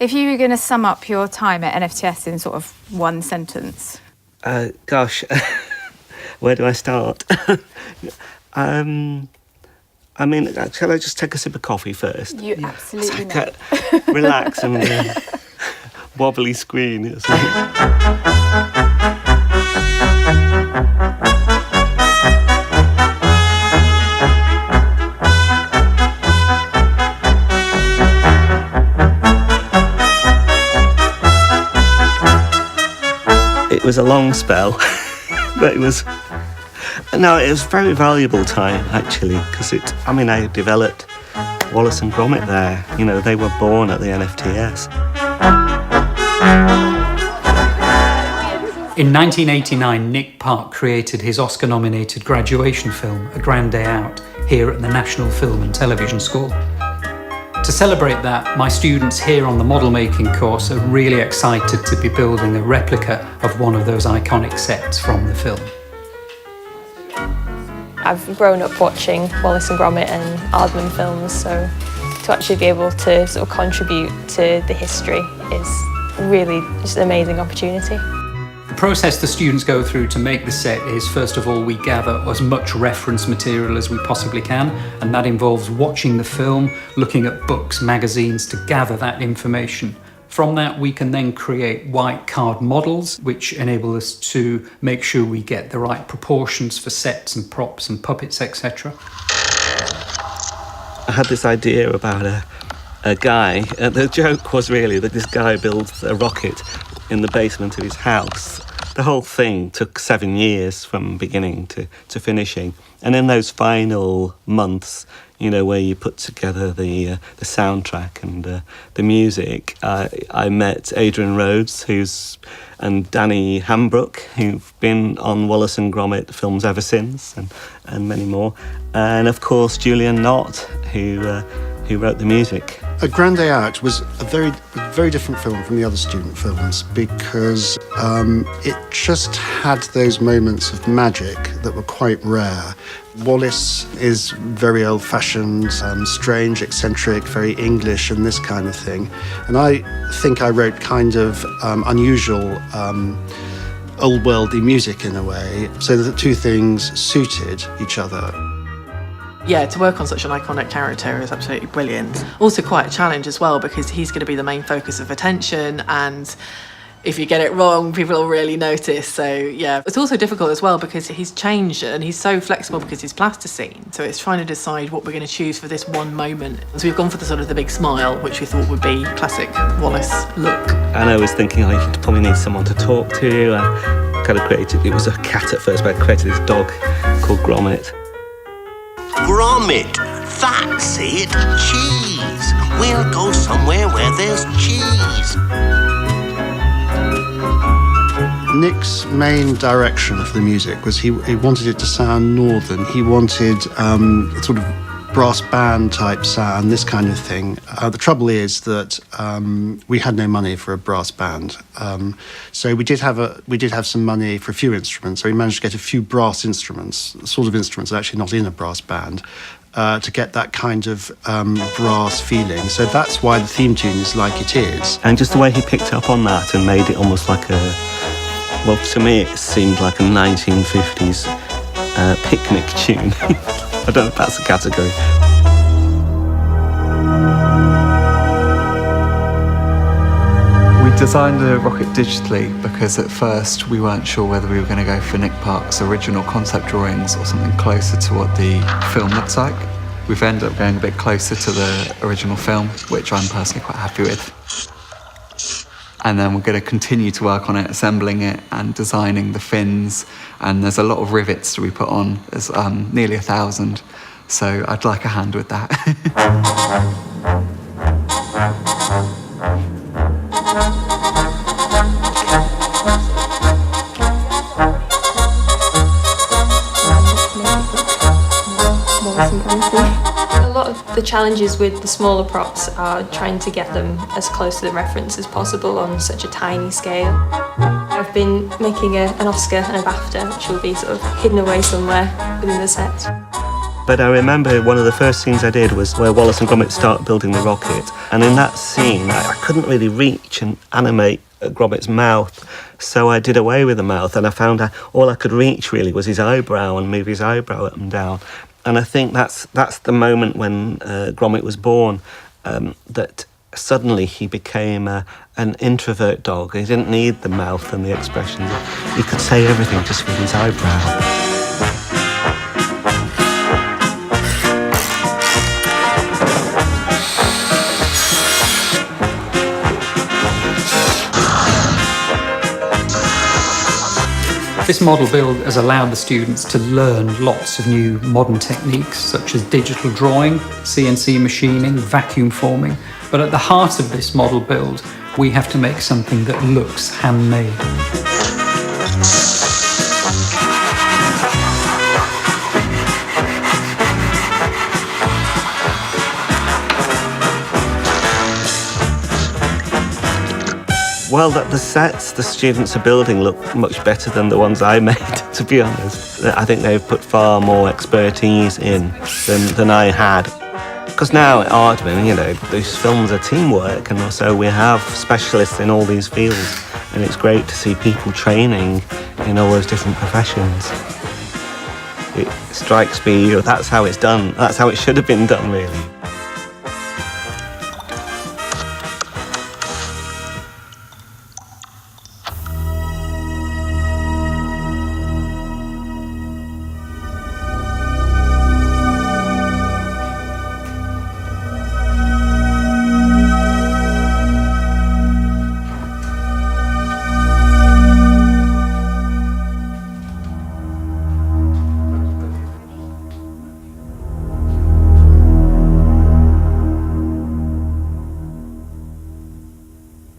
If you were going to sum up your time at NFTS in sort of one sentence. Gosh, where do I start? I mean, shall I just take a sip of coffee first? You absolutely may. Relax and wobbly screen. It was a long spell, but it was very valuable time, actually, because I developed Wallace and Gromit there. You know, they were born at the NFTS. In 1989, Nick Park created his Oscar-nominated graduation film, A Grand Day Out, here at the National Film and Television School. To celebrate that, my students here on the model making course are really excited to be building a replica of one of those iconic sets from the film. I've grown up watching Wallace and Gromit and Aardman films, so to actually be able to sort of contribute to the history is really just an amazing opportunity. The process the students go through to make the set is, first of all, we gather as much reference material as we possibly can, and that involves watching the film, looking at books, magazines to gather that information. From that, we can then create white card models, which enable us to make sure we get the right proportions for sets and props and puppets, etc. I had this idea about a guy. The joke was really that this guy builds a rocket in the basement of his house. The whole thing took 7 years from beginning to finishing. And in those final months, you know, where you put together the soundtrack and the music, I met Adrian Rhodes, and Danny Hambrook, who've been on Wallace and Gromit films ever since, and many more. And of course, Julian Knott, who wrote the music. A Grand Day Out was a very different film from the other student films because it just had those moments of magic that were quite rare. Wallace is very old-fashioned, strange, eccentric, very English and this kind of thing. And I think I wrote kind of unusual, old-worldy music in a way, so that the two things suited each other. Yeah, to work on such an iconic character is absolutely brilliant. Also quite a challenge as well, because he's going to be the main focus of attention, and if you get it wrong, people will really notice. So yeah, it's also difficult as well because he's changed and he's so flexible because he's plasticine. So it's trying to decide what we're going to choose for this one moment. So we've gone for the sort of the big smile, which we thought would be classic Wallace look. And I was thinking, you probably need someone to talk to. I kind of created, it was a cat at first, but I created this dog called Gromit. Gromit, that's it, cheese. We'll go somewhere where there's cheese. Nick's main direction of the music was he wanted it to sound northern. He wanted sort of brass band type sound, this kind of thing. The trouble is that we had no money for a brass band, so we did have some money for a few instruments. So we managed to get a few brass instruments, sort of instruments actually not in a brass band, to get that kind of brass feeling. So that's why the theme tune is like it is. And just the way he picked up on that and made it almost like well, to me it seemed like a 1950s picnic tune. I don't know if that's a category. We designed the rocket digitally because at first we weren't sure whether we were going to go for Nick Park's original concept drawings or something closer to what the film looks like. We've ended up going a bit closer to the original film, which I'm personally quite happy with. And then we're going to continue to work on it, assembling it and designing the fins. And there's a lot of rivets to be put on. There's nearly 1,000. So I'd like a hand with that. A lot of the challenges with the smaller props are trying to get them as close to the reference as possible on such a tiny scale. I've been making an Oscar and a BAFTA, which will be sort of hidden away somewhere within the set. But I remember one of the first scenes I did was where Wallace and Gromit start building the rocket. And in that scene, I couldn't really reach and animate Gromit's mouth. So I did away with the mouth, and I found all I could reach really was his eyebrow and move his eyebrow up and down. And I think that's the moment when Gromit was born, that suddenly he became an introvert dog. He didn't need the mouth and the expressions. He could say everything just with his eyebrow. This model build has allowed the students to learn lots of new modern techniques such as digital drawing, CNC machining, vacuum forming. But at the heart of this model build, we have to make something that looks handmade. Well, the sets the students are building look much better than the ones I made, to be honest. I think they've put far more expertise in than I had. Because now at Aardman, you know, these films are teamwork, and also we have specialists in all these fields, and it's great to see people training in all those different professions. It strikes me that's how it's done. That's how it should have been done, really.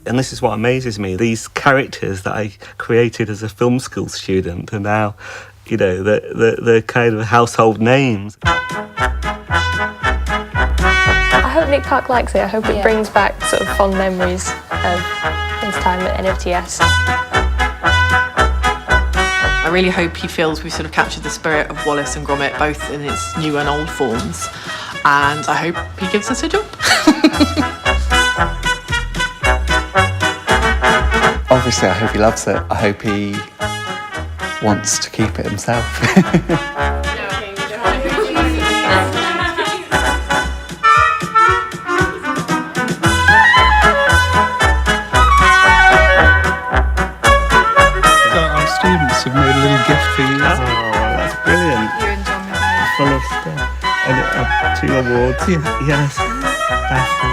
And this is what amazes me. These characters that I created as a film school student are now, you know, the kind of household names. I hope Nick Park likes it. I hope it brings back sort of fond memories of his time at NFTS. I really hope he feels we've sort of captured the spirit of Wallace and Gromit, both in its new and old forms. And I hope he gives us a job. Obviously, I hope he loves it. I hope he wants to keep it himself. Our students have made a little gift for you. Oh, that's brilliant. You and John have Full of stuff. And 2 awards. Yes. Best